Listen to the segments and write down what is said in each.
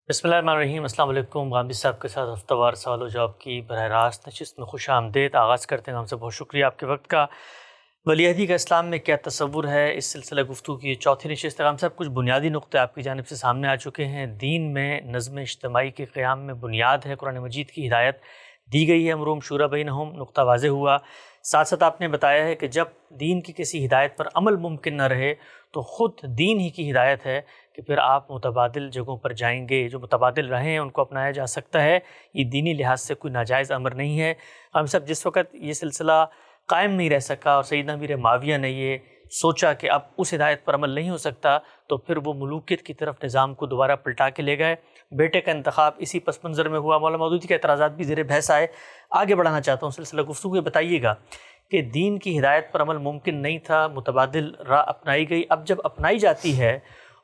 بسم اللہ الرحمن الرحیم۔ السلام علیکم۔ غامدی صاحب کے ساتھ ہفتہ وار سوال و جواب کی براہ راست نشست میں خوش آمدید۔ آغاز کرتے ہیں ہم سے بہت شکریہ آپ کے وقت کا۔ ولی عہدی کا اسلام میں کیا تصور ہے، اس سلسلہ گفتگو کی چوتھی نشست۔ غام صاحب کچھ بنیادی نقطے آپ کی جانب سے سامنے آ چکے ہیں۔ دین میں نظم اجتماعی کے قیام میں بنیاد ہے، قرآن مجید کی ہدایت دی گئی ہے، امرؤہم شوری بینہم، نقطہ واضح ہوا۔ ساتھ ساتھ آپ نے بتایا ہے کہ جب دین کی کسی ہدایت پر عمل ممکن نہ رہے تو خود دین ہی کی ہدایت ہے کہ پھر آپ متبادل جگہوں پر جائیں گے، جو متبادل رہے ہیں ان کو اپنایا جا سکتا ہے۔ یہ دینی لحاظ سے کوئی ناجائز امر نہیں ہے۔ ہم سب جس وقت یہ سلسلہ قائم نہیں رہ سکا اور سیدنا امیر معاویہ نے یہ سوچا کہ اب اس ہدایت پر عمل نہیں ہو سکتا، تو پھر وہ ملوکیت کی طرف نظام کو دوبارہ پلٹا کے لے گئے۔ بیٹے کا انتخاب اسی پس منظر میں ہوا۔ مولانا مودودی کے اعتراضات بھی زیر بحث آئے۔ آگے بڑھانا چاہتا ہوں سلسلہ گفتگو۔ یہ بتائیے گا کہ دین کی ہدایت پر عمل ممکن نہیں تھا، متبادل راہ اپنائی گئی، اب جب اپنائی جاتی ہے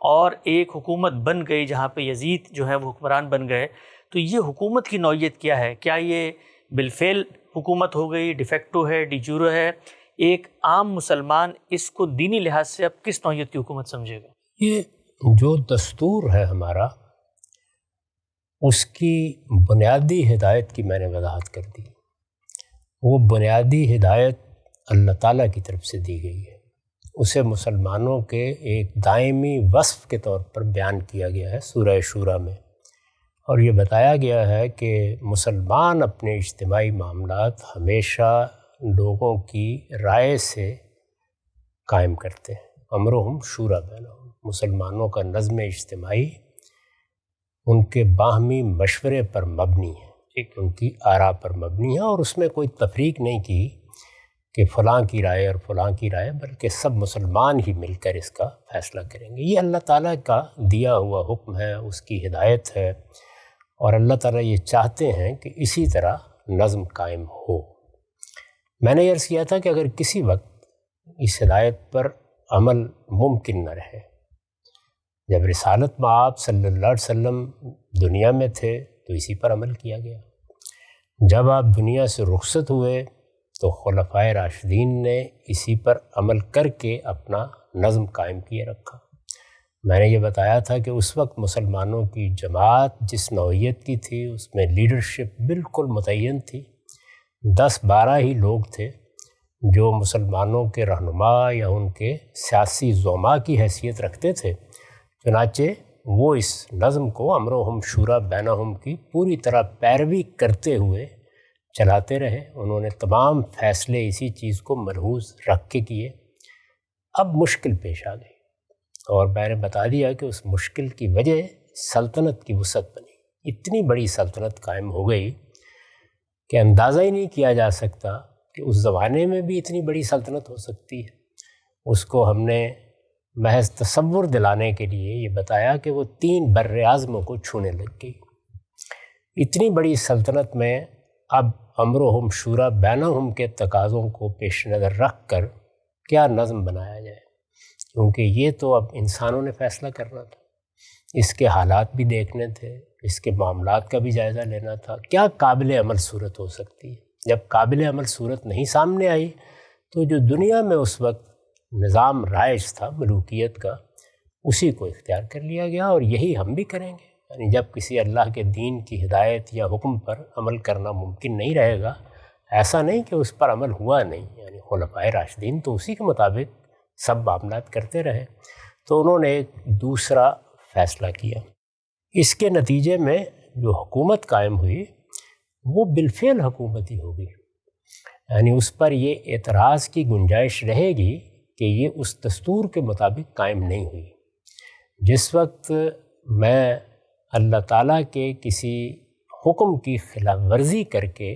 اور ایک حکومت بن گئی جہاں پہ یزید جو ہے وہ حکمران بن گئے، تو یہ حکومت کی نوعیت کیا ہے؟ کیا یہ بالفعل حکومت ہو گئی، ڈیفیکٹو ہے، ڈی جیورو ہے؟ ایک عام مسلمان اس کو دینی لحاظ سے اب کس نوعیت کی حکومت سمجھے گا؟ یہ جو دستور ہے ہمارا، اس کی بنیادی ہدایت کی میں نے وضاحت کر دی۔ وہ بنیادی ہدایت اللہ تعالیٰ کی طرف سے دی گئی ہے، اسے مسلمانوں کے ایک دائمی وصف کے طور پر بیان کیا گیا ہے سورہ شورى میں، اور یہ بتایا گیا ہے کہ مسلمان اپنے اجتماعی معاملات ہمیشہ لوگوں کی رائے سے قائم کرتے ہیں۔ امرؤہم شوری بینہم، مسلمانوں کا نظم اجتماعی ان کے باہمی مشورے پر مبنی ہے، ان کی آراء پر مبنی ہے، اور اس میں کوئی تفریق نہیں کی کہ فلاں کی رائے اور فلاں کی رائے، بلکہ سب مسلمان ہی مل کر اس کا فیصلہ کریں گے۔ یہ اللہ تعالیٰ کا دیا ہوا حکم ہے، اس کی ہدایت ہے، اور اللہ تعالیٰ یہ چاہتے ہیں کہ اسی طرح نظم قائم ہو۔ میں نے عرض کیا تھا کہ اگر کسی وقت اس ہدایت پر عمل ممکن نہ رہے، جب رسالت مآب صلی اللہ علیہ وسلم دنیا میں تھے تو اسی پر عمل کیا گیا، جب آپ دنیا سے رخصت ہوئے تو خلفائے راشدین نے اسی پر عمل کر کے اپنا نظم قائم کیے رکھا۔ میں نے یہ بتایا تھا کہ اس وقت مسلمانوں کی جماعت جس نوعیت کی تھی، اس میں لیڈرشپ بالکل متعین تھی۔ 10-12 ہی لوگ تھے جو مسلمانوں کے رہنما یا ان کے سیاسی زعماء کی حیثیت رکھتے تھے، چنانچہ وہ اس نظم کو امرؤہم شوری بینہم کی پوری طرح پیروی کرتے ہوئے چلاتے رہے۔ انہوں نے تمام فیصلے اسی چیز کو ملحوظ رکھ کے کیے۔ اب مشکل پیش آ گئی، اور میں نے بتا دیا کہ اس مشکل کی وجہ سلطنت کی وسعت بنی۔ اتنی بڑی سلطنت قائم ہو گئی کہ اندازہ ہی نہیں کیا جا سکتا کہ اس زمانے میں بھی اتنی بڑی سلطنت ہو سکتی ہے۔ اس کو ہم نے محض تصور دلانے کے لیے یہ بتایا کہ وہ 3 بر اعظموں کو چھونے لگ گئی۔ اتنی بڑی سلطنت میں اب امرؤہم شوری بینہم کے تقاضوں کو پیش نظر رکھ کر کیا نظم بنایا جائے، کیونکہ یہ تو اب انسانوں نے فیصلہ کرنا تھا، اس کے حالات بھی دیکھنے تھے، اس کے معاملات کا بھی جائزہ لینا تھا، کیا قابل عمل صورت ہو سکتی ہے۔ جب قابل عمل صورت نہیں سامنے آئی تو جو دنیا میں اس وقت نظام رائج تھا ملوکیت کا، اسی کو اختیار کر لیا گیا، اور یہی ہم بھی کریں گے۔ یعنی جب کسی اللہ کے دین کی ہدایت یا حکم پر عمل کرنا ممکن نہیں رہے گا، ایسا نہیں کہ اس پر عمل ہوا نہیں، یعنی خلفائے راشدین تو اسی کے مطابق سب معاملات کرتے رہے، تو انہوں نے ایک دوسرا فیصلہ کیا۔ اس کے نتیجے میں جو حکومت قائم ہوئی وہ بالفعل حکومت ہی ہوگی، یعنی اس پر یہ اعتراض کی گنجائش رہے گی کہ یہ اس دستور کے مطابق قائم نہیں ہوئی۔ جس وقت میں اللہ تعالیٰ کے کسی حکم کی خلاف ورزی کر کے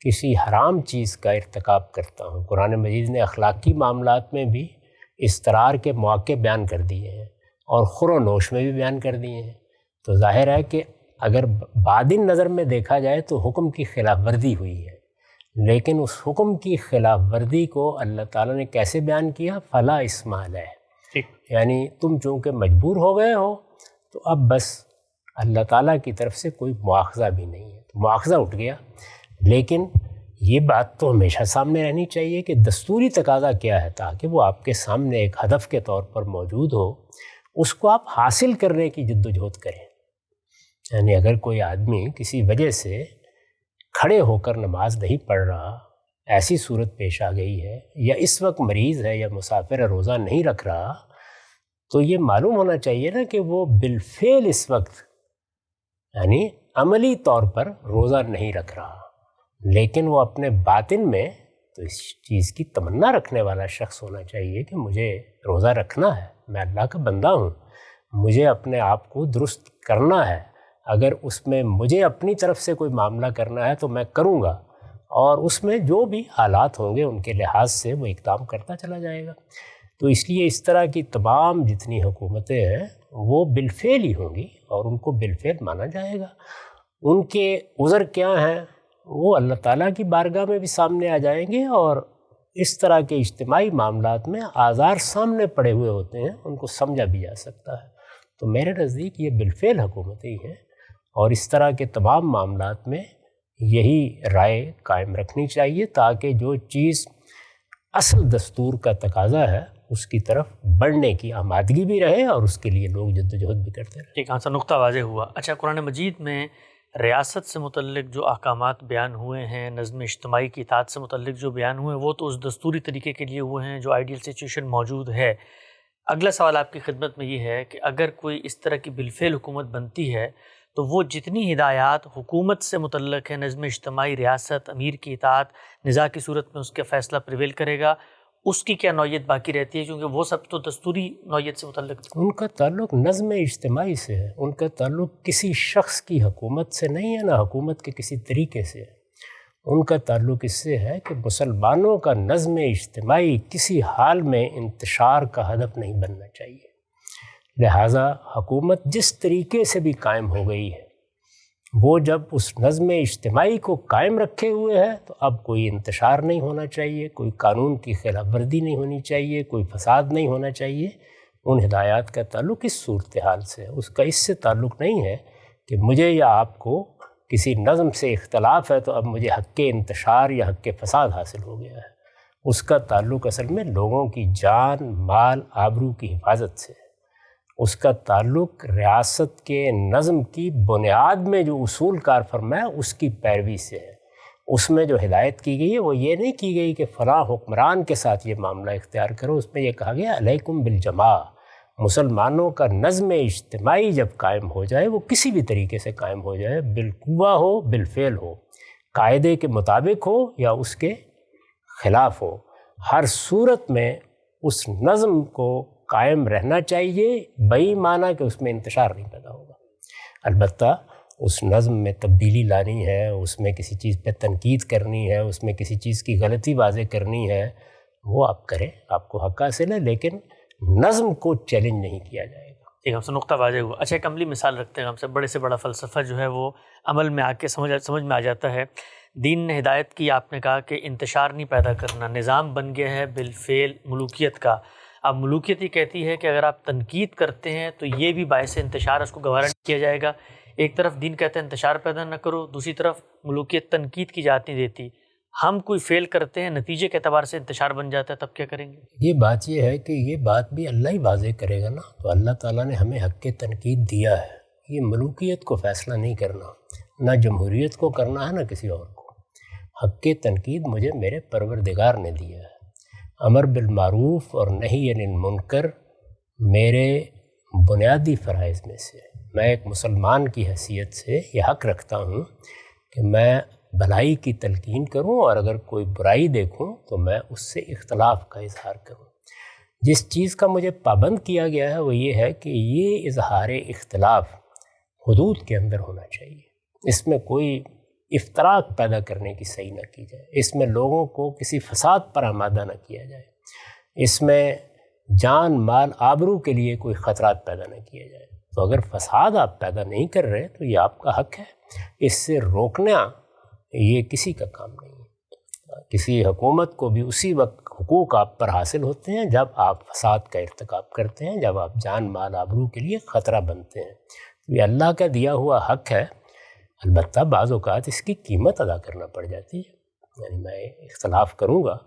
کسی حرام چیز کا ارتکاب کرتا ہوں، قرآن مجید نے اخلاقی معاملات میں بھی استرار کے مواقع بیان کر دیے ہیں اور خور و نوش میں بھی بیان کر دیے ہیں، تو ظاہر ہے کہ اگر بعدین نظر میں دیکھا جائے تو حکم کی خلاف ورزی ہوئی ہے، لیکن اس حکم کی خلاف ورزی کو اللہ تعالیٰ نے کیسے بیان کیا؟ فلا اسم علیہ، یعنی تم چونکہ مجبور ہو گئے ہو تو اب بس اللہ تعالیٰ کی طرف سے کوئی مواخذہ بھی نہیں ہے، تو مواخذہ اٹھ گیا۔ لیکن یہ بات تو ہمیشہ سامنے رہنی چاہیے کہ دستوری تقاضا کیا ہے، تاکہ وہ آپ کے سامنے ایک ہدف کے طور پر موجود ہو، اس کو آپ حاصل کرنے کی جد و جہد کریں۔ یعنی اگر کوئی آدمی کسی وجہ سے کھڑے ہو کر نماز نہیں پڑھ رہا، ایسی صورت پیش آ گئی ہے، یا اس وقت مریض ہے یا مسافر ہے، روزہ نہیں رکھ رہا، تو یہ معلوم ہونا چاہیے نا کہ وہ بالفعل اس وقت یعنی عملی طور پر روزہ نہیں رکھ رہا، لیکن وہ اپنے باطن میں تو اس چیز کی تمنا رکھنے والا شخص ہونا چاہیے کہ مجھے روزہ رکھنا ہے، میں اللہ کا بندہ ہوں، مجھے اپنے آپ کو درست کرنا ہے، اگر اس میں مجھے اپنی طرف سے کوئی معاملہ کرنا ہے تو میں کروں گا، اور اس میں جو بھی حالات ہوں گے ان کے لحاظ سے وہ اقدام کرتا چلا جائے گا۔ تو اس لیے اس طرح کی تمام جتنی حکومتیں ہیں وہ بالفعل ہی ہوں گی اور ان کو بالفعل مانا جائے گا۔ ان کے عذر کیا ہیں وہ اللہ تعالیٰ کی بارگاہ میں بھی سامنے آ جائیں گے، اور اس طرح کے اجتماعی معاملات میں آزار سامنے پڑے ہوئے ہوتے ہیں، ان کو سمجھا بھی جا سکتا ہے۔ تو میرے نزدیک یہ بالفعل حکومتیں ہیں، اور اس طرح کے تمام معاملات میں یہی رائے قائم رکھنی چاہیے تاکہ جو چیز اصل دستور کا تقاضا ہے اس کی طرف بڑھنے کی آمادگی بھی رہے اور اس کے لیے لوگ جدوجہد بھی کرتے رہیں۔ ایک سا نقطہ واضح ہوا۔ اچھا، قرآن مجید میں ریاست سے متعلق جو احکامات بیان ہوئے ہیں، نظم اجتماعی کی اطاعت سے متعلق جو بیان ہوئے ہیں، وہ تو اس دستوری طریقے کے لیے ہوئے ہیں جو آئیڈیل سچویشن موجود ہے۔ اگلا سوال آپ کی خدمت میں یہ ہے کہ اگر کوئی اس طرح کی بالفعل حکومت بنتی ہے تو وہ جتنی ہدایات حکومت سے متعلق ہے، نظم اجتماعی، ریاست، امیر کی اطاعت، نزاع کی صورت میں اس کا فیصلہ پریویل کرے گا، اس کی کیا نوعیت باقی رہتی ہے؟ کیونکہ وہ سب تو دستوری نوعیت سے متعلق ہے۔ ان کا تعلق نظم اجتماعی سے ہے، ان کا تعلق کسی شخص کی حکومت سے نہیں ہے، نہ حکومت کے کسی طریقے سے ہے۔ ان کا تعلق اس سے ہے کہ مسلمانوں کا نظم اجتماعی کسی حال میں انتشار کا ہدف نہیں بننا چاہیے، لہٰذا حکومت جس طریقے سے بھی قائم ہو گئی ہے وہ جب اس نظم اجتماعی کو قائم رکھے ہوئے ہے تو اب کوئی انتشار نہیں ہونا چاہیے، کوئی قانون کی خلاف ورزی نہیں ہونی چاہیے، کوئی فساد نہیں ہونا چاہیے۔ ان ہدایات کا تعلق اس صورتحال سے ہے، اس کا اس سے تعلق نہیں ہے کہ مجھے یا آپ کو کسی نظم سے اختلاف ہے تو اب مجھے حق انتشار یا حق فساد حاصل ہو گیا ہے۔ اس کا تعلق اصل میں لوگوں کی جان، مال، آبرو کی حفاظت سے ہے۔ اس کا تعلق ریاست کے نظم کی بنیاد میں جو اصول کار فرمایا اس کی پیروی سے ہے۔ اس میں جو ہدایت کی گئی ہے وہ یہ نہیں کی گئی کہ فلاں حکمران کے ساتھ یہ معاملہ اختیار کرو، اس میں یہ کہا گیا علیکم بالجماع، مسلمانوں کا نظم اجتماعی جب قائم ہو جائے، وہ کسی بھی طریقے سے قائم ہو جائے، بالقوہ ہو، بالفعل ہو، قاعدے کے مطابق ہو یا اس کے خلاف ہو، ہر صورت میں اس نظم کو قائم رہنا چاہیے، بئی معنی کہ اس میں انتشار نہیں پیدا ہوگا۔ البتہ اس نظم میں تبدیلی لانی ہے، اس میں کسی چیز پہ تنقید کرنی ہے، اس میں کسی چیز کی غلطی واضح کرنی ہے، وہ آپ کریں، آپ کو حق حاصل ہے، لیکن نظم کو چیلنج نہیں کیا جائے گا۔ ایک ہم سے نقطہ واضح ہوا۔ اچھا، ایک عملی مثال رکھتے ہیں، ہم سے بڑے بڑا فلسفہ جو ہے وہ عمل میں آ کے سمجھ میں آ جاتا ہے۔ دین نے ہدایت کی، آپ نے کہا کہ انتشار نہیں پیدا کرنا، نظام بن گیا ہے بالفعل ملوکیت کا۔ اب ملوکیت ہی کہتی ہے کہ اگر آپ تنقید کرتے ہیں تو یہ بھی باعث انتشار، اس کو گوارا نہیں کیا جائے گا۔ ایک طرف دین کہتے ہیں انتشار پیدا نہ کرو، دوسری طرف ملوکیت تنقید کی جاتی دیتی۔ ہم کوئی فیل کرتے ہیں، نتیجے کے اعتبار سے انتشار بن جاتا ہے، تب کیا کریں گے؟ یہ بات یہ ہے کہ یہ بات بھی اللہ ہی واضح کرے گا نا، تو اللہ تعالیٰ نے ہمیں حق تنقید دیا ہے۔ یہ ملوکیت کو فیصلہ نہیں کرنا، نہ جمہوریت کو کرنا ہے نہ کسی اور کو۔ حق تنقید مجھے میرے پروردگار نے دیا ہے۔ امر بالمعروف اور نہی عن المنکر میرے بنیادی فرائض میں سے۔ میں ایک مسلمان کی حیثیت سے یہ حق رکھتا ہوں کہ میں بھلائی کی تلقین کروں، اور اگر کوئی برائی دیکھوں تو میں اس سے اختلاف کا اظہار کروں۔ جس چیز کا مجھے پابند کیا گیا ہے وہ یہ ہے کہ یہ اظہار اختلاف حدود کے اندر ہونا چاہیے، اس میں کوئی افتراق پیدا کرنے کی صحیح نہ کی جائے، اس میں لوگوں کو کسی فساد پر آمادہ نہ کیا جائے، اس میں جان، مال، آبرو کے لیے کوئی خطرات پیدا نہ کیا جائے۔ تو اگر فساد آپ پیدا نہیں کر رہے تو یہ آپ کا حق ہے، اس سے روکنا یہ کسی کا کام نہیں ہے۔ کسی حکومت کو بھی اسی وقت حقوق آپ پر حاصل ہوتے ہیں جب آپ فساد کا ارتکاب کرتے ہیں، جب آپ جان، مال، آبرو کے لیے خطرہ بنتے ہیں۔ یہ اللہ کا دیا ہوا حق ہے، البتہ بعض اوقات اس کی قیمت ادا کرنا پڑ جاتی ہے۔ یعنی میں اختلاف کروں گا،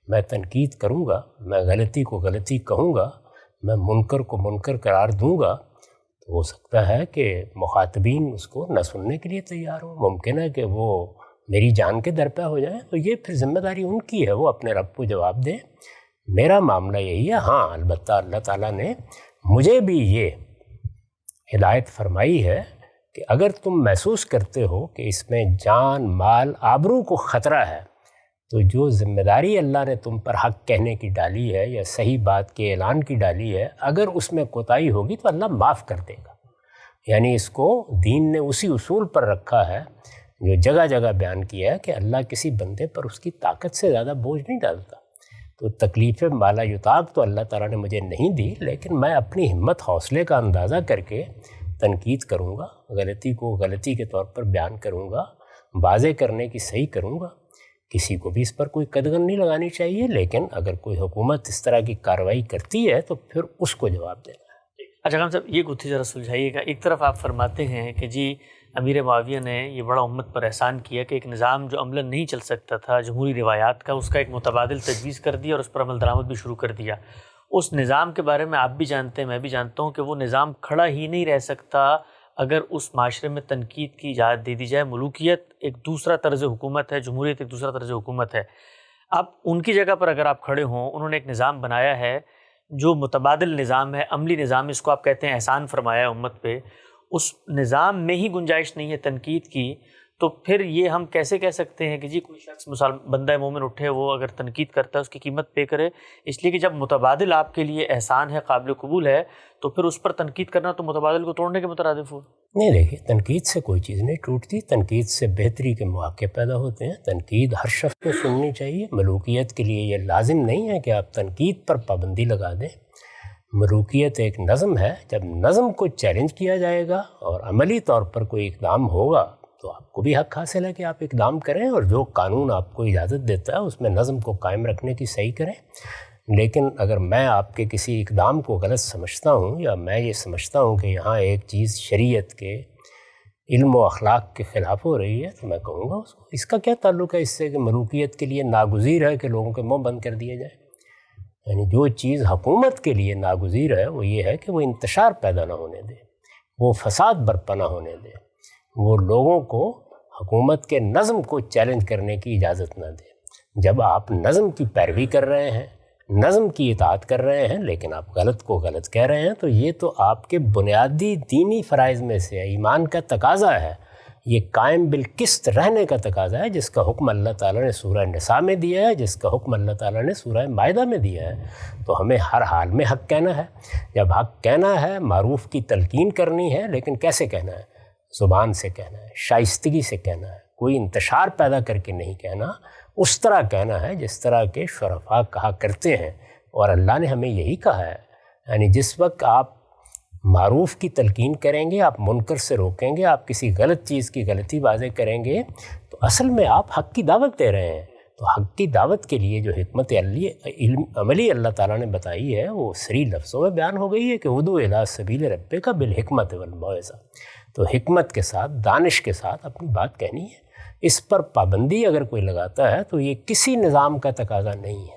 میں تنقید کروں گا، میں غلطی کو غلطی کہوں گا، میں منکر کو منکر قرار دوں گا، تو ہو سکتا ہے کہ مخاطبین اس کو نہ سننے کے لیے تیار ہوں، ممکن ہے کہ وہ میری جان کے درپے ہو جائیں، تو یہ پھر ذمہ داری ان کی ہے، وہ اپنے رب کو جواب دیں۔ میرا معاملہ یہی ہے، ہاں البتہ اللہ تعالیٰ نے مجھے بھی یہ ہدایت فرمائی ہے کہ اگر تم محسوس کرتے ہو کہ اس میں جان، مال، آبرو کو خطرہ ہے، تو جو ذمہ داری اللہ نے تم پر حق کہنے کی ڈالی ہے یا صحیح بات کے اعلان کی ڈالی ہے، اگر اس میں کوتاہی ہوگی تو اللہ معاف کر دے گا۔ یعنی اس کو دین نے اسی اصول پر رکھا ہے جو جگہ جگہ بیان کیا ہے کہ اللہ کسی بندے پر اس کی طاقت سے زیادہ بوجھ نہیں ڈالتا۔ تو تکلیف مالا یطاق تو اللہ تعالیٰ نے مجھے نہیں دی، لیکن میں اپنی ہمت حوصلے کا اندازہ کر کے تنقید کروں گا، غلطی کو غلطی کے طور پر بیان کروں گا، واضح کرنے کی صحیح کروں گا۔ کسی کو بھی اس پر کوئی قدغن نہیں لگانی چاہیے، لیکن اگر کوئی حکومت اس طرح کی کارروائی کرتی ہے تو پھر اس کو جواب دینا ہے۔ اچھا خان صاحب، یہ گتھی ذرا سلجھائیے گا۔ ایک طرف آپ فرماتے ہیں کہ جی امیر معاویہ نے یہ بڑا امت پر احسان کیا کہ ایک نظام جو عملاً نہیں چل سکتا تھا جمہوری روایات کا، اس کا ایک متبادل تجویز کر دیا اور اس پر عمل درآمد بھی شروع کر دیا۔ اس نظام کے بارے میں آپ بھی جانتے ہیں، میں بھی جانتا ہوں کہ وہ نظام کھڑا ہی نہیں رہ سکتا اگر اس معاشرے میں تنقید کی اجازت دے دی جائے۔ ملوکیت ایک دوسرا طرز حکومت ہے، جمہوریت ایک دوسرا طرز حکومت ہے۔ اب ان کی جگہ پر اگر آپ کھڑے ہوں، انہوں نے ایک نظام بنایا ہے جو متبادل نظام ہے، عملی نظام، اس کو آپ کہتے ہیں احسان فرمایا ہے امت پہ، اس نظام میں ہی گنجائش نہیں ہے تنقید کی، تو پھر یہ ہم کیسے کہہ سکتے ہیں کہ جی کوئی شخص بندہ مومن اٹھے، وہ اگر تنقید کرتا ہے اس کی قیمت پے کرے؟ اس لیے کہ جب متبادل آپ کے لیے احسان ہے، قابل قبول ہے، تو پھر اس پر تنقید کرنا تو متبادل کو توڑنے کے مترادف ہو۔ نہیں، دیکھیے تنقید سے کوئی چیز نہیں ٹوٹتی، تنقید سے بہتری کے مواقع پیدا ہوتے ہیں۔ تنقید ہر شخص کو سننی چاہیے۔ ملوکیت کے لیے یہ لازم نہیں ہے کہ آپ تنقید پر پابندی لگا دیں۔ ملوکیت ایک نظم ہے، جب نظم کو چیلنج کیا جائے گا اور عملی طور پر کوئی اقدام ہوگا تو آپ کو بھی حق حاصل ہے کہ آپ اقدام کریں، اور جو قانون آپ کو اجازت دیتا ہے اس میں نظم کو قائم رکھنے کی صحیح کریں۔ لیکن اگر میں آپ کے کسی اقدام کو غلط سمجھتا ہوں، یا میں یہ سمجھتا ہوں کہ یہاں ایک چیز شریعت کے علم و اخلاق کے خلاف ہو رہی ہے، تو میں کہوں گا اس کا کیا تعلق ہے اس سے کہ ملوکیت کے لیے ناگزیر ہے کہ لوگوں کے منہ بند کر دیے جائیں۔ یعنی جو چیز حکومت کے لیے ناگزیر ہے وہ یہ ہے کہ وہ انتشار پیدا نہ ہونے دے، وہ فساد برپا نہ ہونے دے، وہ لوگوں کو حکومت کے نظم کو چیلنج کرنے کی اجازت نہ دے۔ جب آپ نظم کی پیروی کر رہے ہیں، نظم کی اطاعت کر رہے ہیں، لیکن آپ غلط کو غلط کہہ رہے ہیں، تو یہ تو آپ کے بنیادی دینی فرائض میں سے ایمان کا تقاضا ہے، یہ قائم بالقسط رہنے کا تقاضا ہے، جس کا حکم اللہ تعالیٰ نے سورہ نساء میں دیا ہے، جس کا حکم اللہ تعالیٰ نے سورہ مائدہ میں دیا ہے۔ تو ہمیں ہر حال میں حق کہنا ہے۔ جب حق کہنا ہے، معروف کی تلقین کرنی ہے، لیکن کیسے کہنا ہے؟ زبان سے کہنا ہے، شائستگی سے کہنا ہے، کوئی انتشار پیدا کر کے نہیں کہنا، اس طرح کہنا ہے جس طرح کے شرفاء کہا کرتے ہیں، اور اللہ نے ہمیں یہی کہا ہے۔ یعنی جس وقت آپ معروف کی تلقین کریں گے، آپ منکر سے روکیں گے، آپ کسی غلط چیز کی غلطی واضح کریں گے، تو اصل میں آپ حق کی دعوت دے رہے ہیں۔ تو حق کی دعوت کے لیے جو حکمت عملی اللہ تعالیٰ نے بتائی ہے، وہ صریح لفظوں میں بیان ہو گئی ہے کہ ادعو الی سبیل ربک بالحکمت والموعظہ۔ تو حکمت کے ساتھ، دانش کے ساتھ اپنی بات کہنی ہے۔ اس پر پابندی اگر کوئی لگاتا ہے تو یہ کسی نظام کا تقاضا نہیں ہے۔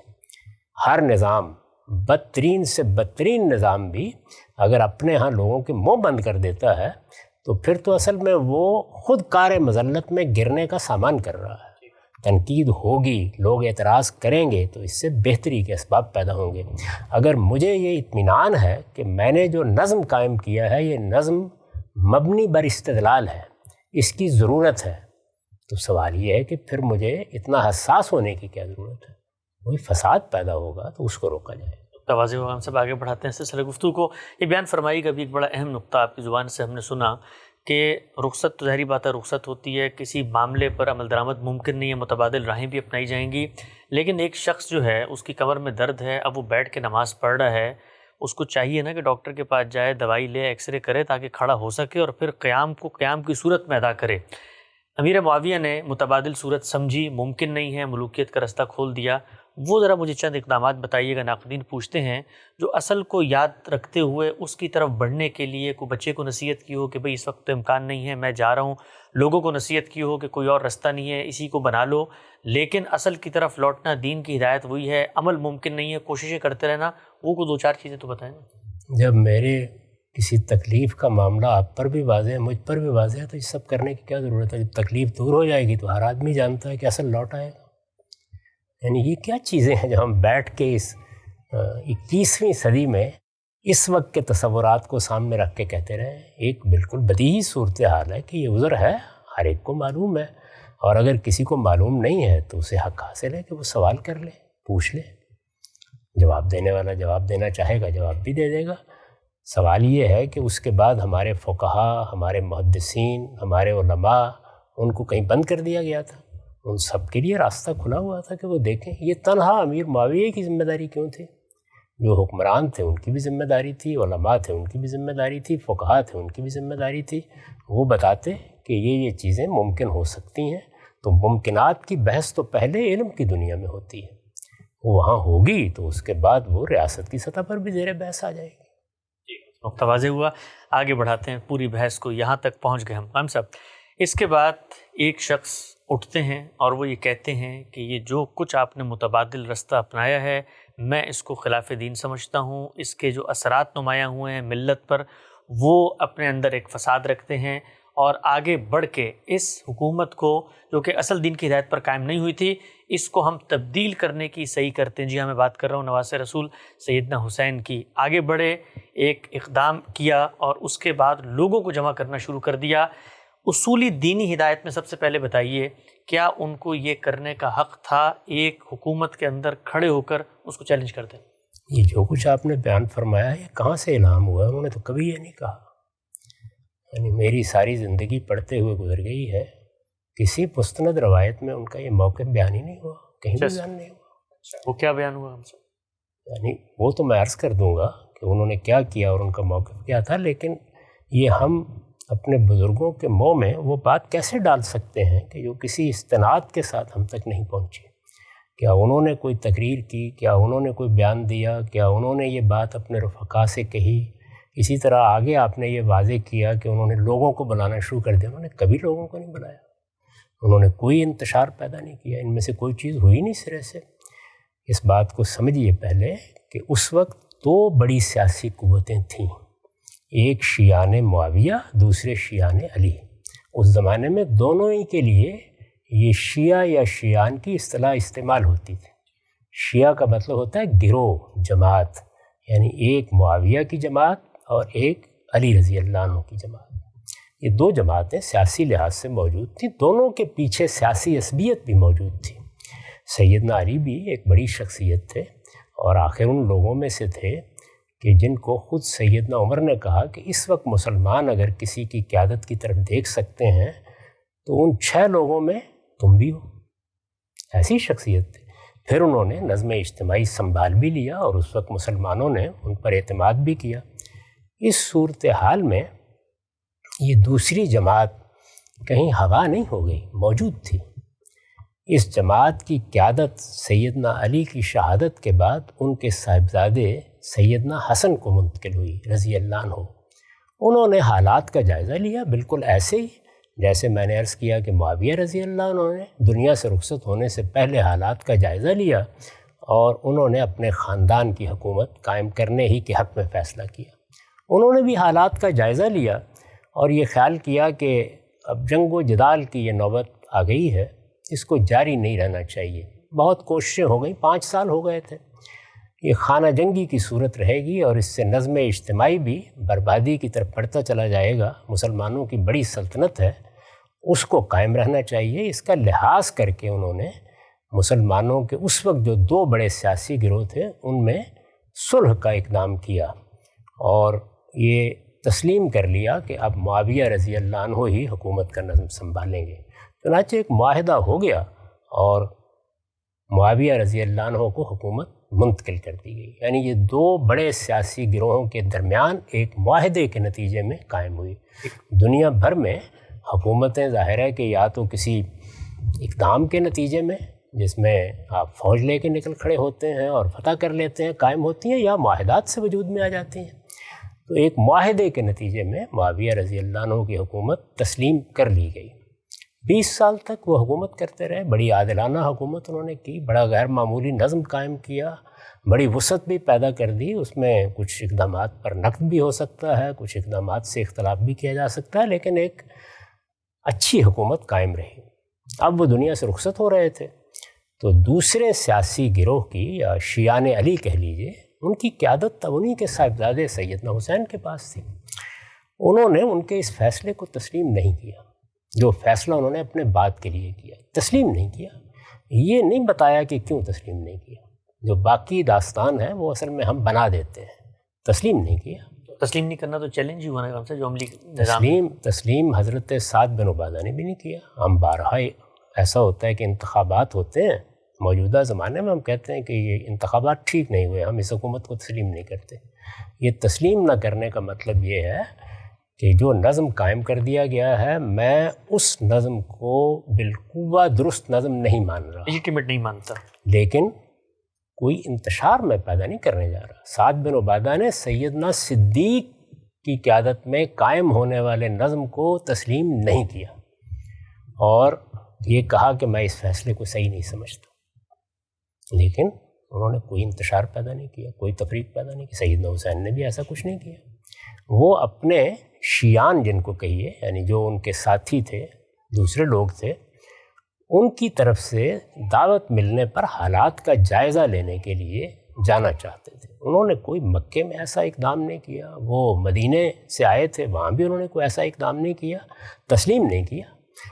ہر نظام، بدترین سے بدترین نظام بھی اگر اپنے ہاں لوگوں کے منہ بند کر دیتا ہے تو پھر تو اصل میں وہ خود کار مذلت میں گرنے کا سامان کر رہا ہے۔ تنقید ہوگی، لوگ اعتراض کریں گے، تو اس سے بہتری کے اسباب پیدا ہوں گے۔ اگر مجھے یہ اطمینان ہے کہ میں نے جو نظم قائم کیا ہے، یہ نظم مبنی بر استدلال ہے، اس کی ضرورت ہے، تو سوال یہ ہے کہ پھر مجھے اتنا حساس ہونے کی کیا ضرورت ہے؟ کوئی فساد پیدا ہوگا تو اس کو روکا جائے۔ واضح ہوگا، ہم سب آگے بڑھاتے ہیں سلسلہ گفتگو کو۔ یہ بیان فرمائی کا بھی ایک بڑا اہم نقطہ آپ کی زبان سے ہم نے سنا کہ رخصت تو ظاہری بات ہے، رخصت ہوتی ہے، کسی معاملے پر عمل درآمد ممکن نہیں ہے، متبادل راہیں بھی اپنائی جائیں گی، لیکن ایک شخص جو ہے اس کی کمر میں درد ہے، اب وہ بیٹھ کے نماز پڑھ رہا ہے، اس کو چاہیے نا کہ ڈاکٹر کے پاس جائے، دوائی لے، ایکس رے کرے تاکہ کھڑا ہو سکے اور پھر قیام کو قیام کی صورت میں ادا کرے۔ امیر معاویہ نے متبادل صورت سمجھی، ممکن نہیں ہے، ملوکیت کا رستہ کھول دیا۔ وہ ذرا مجھے چند اقدامات بتائیے گا، ناقدین پوچھتے ہیں، جو اصل کو یاد رکھتے ہوئے اس کی طرف بڑھنے کے لیے کوئی بچے کو نصیحت کی ہو کہ بھئی اس وقت تو امکان نہیں ہے، میں جا رہا ہوں، لوگوں کو نصیحت کی ہو کہ کوئی اور رستہ نہیں ہے، اسی کو بنا لو، لیکن اصل کی طرف لوٹنا، دین کی ہدایت وہی ہے، عمل ممکن نہیں ہے، کوششیں کرتے رہنا، وہ کو دو چار چیزیں تو بتائیں نا۔ جب میرے کسی تکلیف کا معاملہ آپ پر بھی واضح ہے، مجھ پر بھی واضح ہے، تو یہ سب کرنے کی کیا ضرورت ہے؟ جب تکلیف دور ہو جائے گی تو ہر آدمی جانتا ہے کہ اصل لوٹ آئے گا۔ یعنی یہ کیا چیزیں ہیں جو ہم بیٹھ کے اس 21ویں صدی میں اس وقت کے تصورات کو سامنے رکھ کے کہتے رہے ہیں؟ ایک بالکل بدیہی صورتحال ہے کہ یہ عذر ہے، ہر ایک کو معلوم ہے، اور اگر کسی کو معلوم نہیں ہے تو اسے حق حاصل ہے کہ وہ سوال کر لے، پوچھ لے، جواب دینے والا جواب دینا چاہے گا جواب بھی دے دے گا۔ سوال یہ ہے کہ اس کے بعد ہمارے فقہا، ہمارے محدثین، ہمارے علماء، ان کو کہیں بند کر دیا گیا تھا؟ ان سب کے لیے راستہ کھلا ہوا تھا کہ وہ دیکھیں۔ یہ تنہا امیر معاویہ کی ذمہ داری کیوں تھی؟ جو حکمران تھے ان کی بھی ذمہ داری تھی، علماء تھے ان کی بھی ذمہ داری تھی، فقہا تھے ان کی بھی ذمہ داری تھی۔ وہ بتاتے کہ یہ چیزیں ممکن ہو سکتی ہیں، تو ممکنات کی بحث تو پہلے علم کی دنیا میں ہوتی ہے، وہ وہاں ہوگی تو اس کے بعد وہ ریاست کی سطح پر بھی زیر بحث آ جائے گی۔ نقطہ واضح ہوا، آگے بڑھاتے ہیں پوری بحث کو، یہاں تک پہنچ گئے ہم صاحب۔ اس کے بعد ایک شخص اٹھتے ہیں اور وہ یہ کہتے ہیں کہ یہ جو کچھ آپ نے متبادل رستہ اپنایا ہے میں اس کو خلاف دین سمجھتا ہوں، اس کے جو اثرات نمایاں ہوئے ہیں ملت پر وہ اپنے اندر ایک فساد رکھتے ہیں، اور آگے بڑھ کے اس حکومت کو جو کہ اصل دین کی ہدایت پر قائم نہیں ہوئی تھی، اس کو ہم تبدیل کرنے کی صحیح کرتے ہیں۔ جی ہاں، میں بات کر رہا ہوں نواسہ رسول سیدنا حسین کی۔ آگے بڑھے، ایک اقدام کیا اور اس کے بعد لوگوں کو جمع کرنا شروع کر دیا۔ اصولی دینی ہدایت میں سب سے پہلے بتائیے، کیا ان کو یہ کرنے کا حق تھا ایک حکومت کے اندر کھڑے ہو کر اس کو چیلنج کرتے؟ یہ جو کچھ آپ نے بیان فرمایا یہ کہاں سے الہام ہوا؟ انہوں نے تو کبھی یہ نہیں کہا۔ یعنی میری ساری زندگی پڑھتے ہوئے گزر گئی ہے، کسی مستند روایت میں ان کا یہ موقف بیان ہی نہیں ہوا، کہیں بھی بیان نہیں ہوا۔ وہ کیا بیان ہوا ہم سے؟ یعنی وہ تو میں عرض کر دوں گا کہ انہوں نے کیا کیا اور ان کا موقف کیا تھا، لیکن یہ ہم اپنے بزرگوں کے منہ میں وہ بات کیسے ڈال سکتے ہیں کہ جو کسی استناد کے ساتھ ہم تک نہیں پہنچی؟ کیا انہوں نے کوئی تقریر کی؟ کیا انہوں نے کوئی بیان دیا؟ کیا انہوں نے یہ بات اپنے رفقا سے کہی؟ اسی طرح آگے آپ نے یہ واضح کیا کہ انہوں نے لوگوں کو بلانا شروع کر دیا۔ انہوں نے کبھی لوگوں کو نہیں بلایا، انہوں نے کوئی انتشار پیدا نہیں کیا، ان میں سے کوئی چیز ہوئی نہیں سرے سے۔ اس بات کو سمجھیے پہلے کہ اس وقت دو بڑی سیاسی قوتیں تھیں، ایک شیعان معاویہ، دوسرے شیعان علی۔ اس زمانے میں دونوں ہی کے لیے یہ شیعہ یا شیعان کی اصطلاح استعمال ہوتی تھی۔ شیعہ کا مطلب ہوتا ہے گروہ، جماعت، یعنی ایک معاویہ کی جماعت اور ایک علی رضی اللہ عنہ کی جماعت۔ یہ دو جماعتیں سیاسی لحاظ سے موجود تھیں، دونوں کے پیچھے سیاسی عصبیت بھی موجود تھی۔ سیدنا علی بھی ایک بڑی شخصیت تھے اور آخر ان لوگوں میں سے تھے کہ جن کو خود سیدنا عمر نے کہا کہ اس وقت مسلمان اگر کسی کی قیادت کی طرف دیکھ سکتے ہیں تو ان 6 لوگوں میں تم بھی ہو، ایسی شخصیت تھی۔ پھر انہوں نے نظم اجتماعی سنبھال بھی لیا اور اس وقت مسلمانوں نے ان پر اعتماد بھی کیا۔ اس صورتحال میں یہ دوسری جماعت کہیں ہوا نہیں ہو گئی، موجود تھی۔ اس جماعت کی قیادت سیدنا علی کی شہادت کے بعد ان کے صاحبزادے سیدنا حسن کو منتقل ہوئی رضی اللہ عنہ۔ انہوں نے حالات کا جائزہ لیا، بالکل ایسے ہی جیسے میں نے عرض کیا کہ معاویہ رضی اللہ عنہ نے دنیا سے رخصت ہونے سے پہلے حالات کا جائزہ لیا اور انہوں نے اپنے خاندان کی حکومت قائم کرنے ہی کے حق میں فیصلہ کیا۔ انہوں نے بھی حالات کا جائزہ لیا اور یہ خیال کیا کہ اب جنگ و جدال کی یہ نوبت آ گئی ہے، اس کو جاری نہیں رہنا چاہیے۔ بہت کوششیں ہو گئیں، 5 سال ہو گئے تھے، یہ خانہ جنگی کی صورت رہے گی اور اس سے نظم اجتماعی بھی بربادی کی طرف بڑھتا چلا جائے گا۔ مسلمانوں کی بڑی سلطنت ہے، اس کو قائم رہنا چاہیے۔ اس کا لحاظ کر کے انہوں نے مسلمانوں کے اس وقت جو 2 بڑے سیاسی گروہ تھے ان میں صلح کا اقدام کیا اور یہ تسلیم کر لیا کہ اب معاویہ رضی اللہ عنہ ہی حکومت کا نظم سنبھالیں گے۔ چنانچہ ایک معاہدہ ہو گیا اور معاویہ رضی اللہ عنہ کو حکومت منتقل کر دی گئی۔ یعنی یہ 2 بڑے سیاسی گروہوں کے درمیان ایک معاہدے کے نتیجے میں قائم ہوئی۔ دنیا بھر میں حکومتیں ظاہر ہے کہ یا تو کسی اقدام کے نتیجے میں جس میں آپ فوج لے کے نکل کھڑے ہوتے ہیں اور فتح کر لیتے ہیں قائم ہوتی ہیں، یا معاہدات سے وجود میں آ جاتی ہیں۔ تو ایک معاہدے کے نتیجے میں معاویہ رضی اللہ عنہ کی حکومت تسلیم کر لی گئی۔ 20 سال تک وہ حکومت کرتے رہے، بڑی عادلانہ حکومت انہوں نے کی، بڑا غیر معمولی نظم قائم کیا، بڑی وسعت بھی پیدا کر دی. اس میں کچھ اقدامات پر نقد بھی ہو سکتا ہے، کچھ اقدامات سے اختلاف بھی کیا جا سکتا ہے، لیکن ایک اچھی حکومت قائم رہی. اب وہ دنیا سے رخصت ہو رہے تھے، تو دوسرے سیاسی گروہ کی یا شیعان علی کہہ لیجئے، ان کی قیادت تب انہی کے صاحبزادے سیدنا حسین کے پاس تھی. انہوں نے ان کے اس فیصلے کو تسلیم نہیں کیا، جو فیصلہ انہوں نے اپنے بات کے لیے کیا تسلیم نہیں کیا. یہ نہیں بتایا کہ کیوں تسلیم نہیں کیا، جو باقی داستان ہے وہ اصل میں ہم بنا دیتے ہیں. تسلیم نہیں کیا. تسلیم نہیں کرنا تو چیلنج ہی ہوا نا جو عملی نظام. تسلیم حضرت سعد بن عبادہ نے بھی نہیں کیا. ہم بارہا ایسا ہوتا ہے کہ انتخابات ہوتے ہیں، موجودہ زمانے میں ہم کہتے ہیں کہ یہ انتخابات ٹھیک نہیں ہوئے، ہم اس حکومت کو تسلیم نہیں کرتے. یہ تسلیم نہ کرنے کا مطلب یہ ہے کہ جو نظم قائم کر دیا گیا ہے، میں اس نظم کو بالقوہ درست نظم نہیں مان رہا، لیجیٹیمیٹ نہیں مانتا، لیکن کوئی انتشار میں پیدا نہیں کرنے جا رہا. سعد بن عبادہ نے سیدنا صدیق کی قیادت میں قائم ہونے والے نظم کو تسلیم نہیں کیا اور یہ کہا کہ میں اس فیصلے کو صحیح نہیں سمجھتا. لیکن انہوں نے کوئی انتشار پیدا نہیں کیا، کوئی تفریق پیدا نہیں کی. سیدنا حسین نے بھی ایسا کچھ نہیں کیا. وہ اپنے شیعان جن کو کہیے، یعنی جو ان کے ساتھی تھے، دوسرے لوگ تھے، ان کی طرف سے دعوت ملنے پر حالات کا جائزہ لینے کے لیے جانا چاہتے تھے. انہوں نے کوئی مکے میں ایسا اقدام نہیں کیا. وہ مدینے سے آئے تھے، وہاں بھی انہوں نے کوئی ایسا اقدام نہیں کیا، تسلیم نہیں کیا.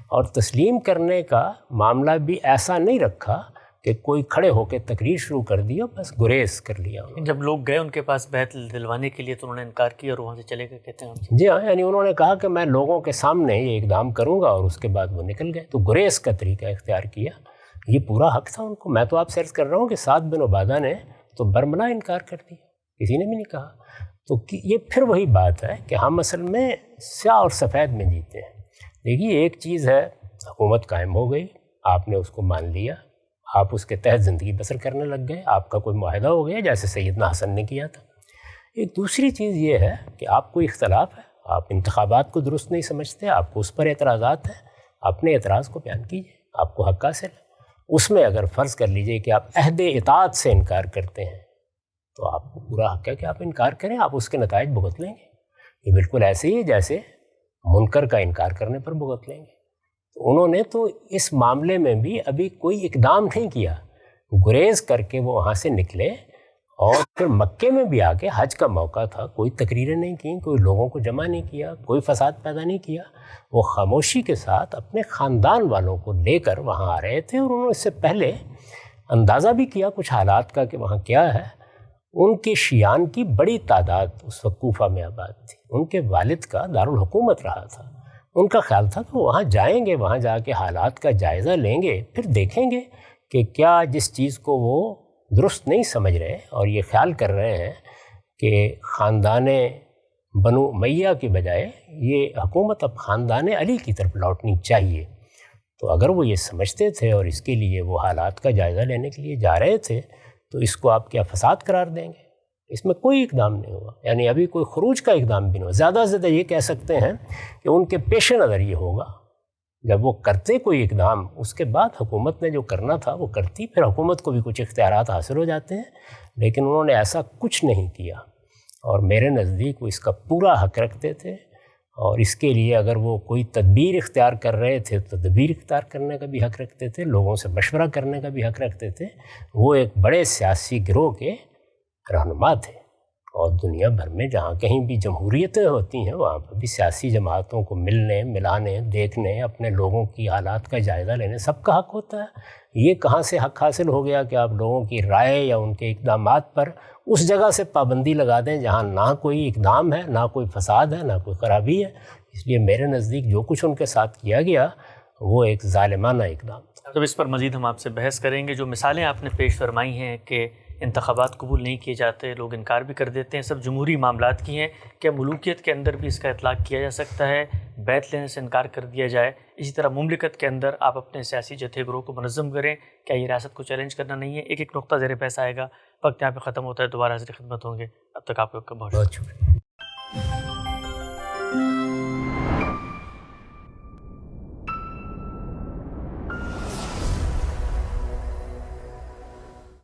اور تسلیم کرنے کا معاملہ بھی ایسا نہیں رکھا کہ کوئی کھڑے ہو کے تقریر شروع کر دی اور بس گریز کر لیا. جب لوگ گئے ان کے پاس بیعت دلوانے کے لیے تو انہوں نے انکار کیا اور وہاں سے چلے گئے، کہتے ہیں. جی ہاں، یعنی انہوں نے کہا کہ میں لوگوں کے سامنے یہ اقدام کروں گا، اور اس کے بعد وہ نکل گئے. تو گریز کا طریقہ اختیار کیا. یہ پورا حق تھا ان کو. میں تو آپ سے عرض کر رہا ہوں کہ سعد بن عبادہ نے تو برملا انکار کر دیا، کسی نے بھی نہیں کہا. تو یہ پھر وہی بات ہے کہ ہم اصل میں سیاہ اور سفید میں جیتے ہیں. دیکھیے، ایک چیز ہے حکومت قائم ہو گئی، آپ نے اس کو مان لیا، آپ اس کے تحت زندگی بسر کرنے لگ گئے، آپ کا کوئی معاہدہ ہو گیا جیسے سیدنا حسن نے کیا تھا. ایک دوسری چیز یہ ہے کہ آپ کو اختلاف ہے، آپ انتخابات کو درست نہیں سمجھتے، آپ کو اس پر اعتراضات ہیں، اپنے اعتراض کو بیان کیجیے، آپ کو حق حاصل ہے. اس میں اگر فرض کر لیجئے کہ آپ عہد اطاعت سے انکار کرتے ہیں تو آپ کو پورا حق ہے کہ آپ انکار کریں، آپ اس کے نتائج بھگت لیں گے. یہ بالکل ایسے ہی ہے جیسے منکر کا انکار کرنے پر بھگت لیں گے. انہوں نے تو اس معاملے میں بھی ابھی کوئی اقدام نہیں کیا. گریز کر کے وہ وہاں سے نکلے اور پھر مکے میں بھی آ کے، حج کا موقع تھا، کوئی تقریریں نہیں کیں، کوئی لوگوں کو جمع نہیں کیا، کوئی فساد پیدا نہیں کیا. وہ خاموشی کے ساتھ اپنے خاندان والوں کو لے کر وہاں آ رہے تھے، اور انہوں نے اس سے پہلے اندازہ بھی کیا کچھ حالات کا کہ وہاں کیا ہے. ان کے شیعان کی بڑی تعداد اس وقت کوفہ میں آباد تھی. ان کے والد کا دارالحکومت رہا تھا. ان کا خیال تھا کہ وہاں جائیں گے، وہاں جا کے حالات کا جائزہ لیں گے، پھر دیکھیں گے کہ کیا جس چیز کو وہ درست نہیں سمجھ رہے اور یہ خیال کر رہے ہیں کہ خاندان بنو امیہ کی بجائے یہ حکومت اب خاندان علی کی طرف لوٹنی چاہیے. تو اگر وہ یہ سمجھتے تھے اور اس کے لیے وہ حالات کا جائزہ لینے کے لیے جا رہے تھے تو اس کو آپ کیا فساد قرار دیں گے؟ اس میں کوئی اقدام نہیں ہوا، یعنی ابھی کوئی خروج کا اقدام بھی نہیں ہوا. زیادہ سے زیادہ یہ کہہ سکتے ہیں کہ ان کے پیش نظر یہ ہوگا جب وہ کرتے کوئی اقدام، اس کے بعد حکومت نے جو کرنا تھا وہ کرتی، پھر حکومت کو بھی کچھ اختیارات حاصل ہو جاتے ہیں. لیکن انہوں نے ایسا کچھ نہیں کیا، اور میرے نزدیک وہ اس کا پورا حق رکھتے تھے. اور اس کے لیے اگر وہ کوئی تدبیر اختیار کر رہے تھے تو تدبیر اختیار کرنے کا بھی حق رکھتے تھے، لوگوں سے مشورہ کرنے کا بھی حق رکھتے تھے. وہ ایک بڑے سیاسی گروہ کے رہنما تھے، اور دنیا بھر میں جہاں کہیں بھی جمہوریتیں ہوتی ہیں وہاں پر بھی سیاسی جماعتوں کو ملنے، ملانے، دیکھنے، اپنے لوگوں کی حالات کا جائزہ لینے سب کا حق ہوتا ہے. یہ کہاں سے حق حاصل ہو گیا کہ آپ لوگوں کی رائے یا ان کے اقدامات پر اس جگہ سے پابندی لگا دیں جہاں نہ کوئی اقدام ہے، نہ کوئی فساد ہے، نہ کوئی خرابی ہے. اس لیے میرے نزدیک جو کچھ ان کے ساتھ کیا گیا وہ ایک ظالمانہ اقدام تھا. اب اس پر مزید ہم آپ سے بحث کریں گے. جو مثالیں آپ نے پیش فرمائی ہیں کہ انتخابات قبول نہیں کیے جاتے، لوگ انکار بھی کر دیتے ہیں، سب جمہوری معاملات کی ہیں. کیا ملوکیت کے اندر بھی اس کا اطلاق کیا جا سکتا ہے؟ بیعت لینے سے انکار کر دیا جائے. اسی طرح مملکت کے اندر آپ اپنے سیاسی جتھے گروہ کو منظم کریں، کیا یہ ریاست کو چیلنج کرنا نہیں ہے؟ ایک ایک نقطہ زیر بحث آئے گا. وقت یہاں پہ ختم ہوتا ہے، دوبارہ حاضر خدمت ہوں گے. اب تک آپ کا بہت شکریہ.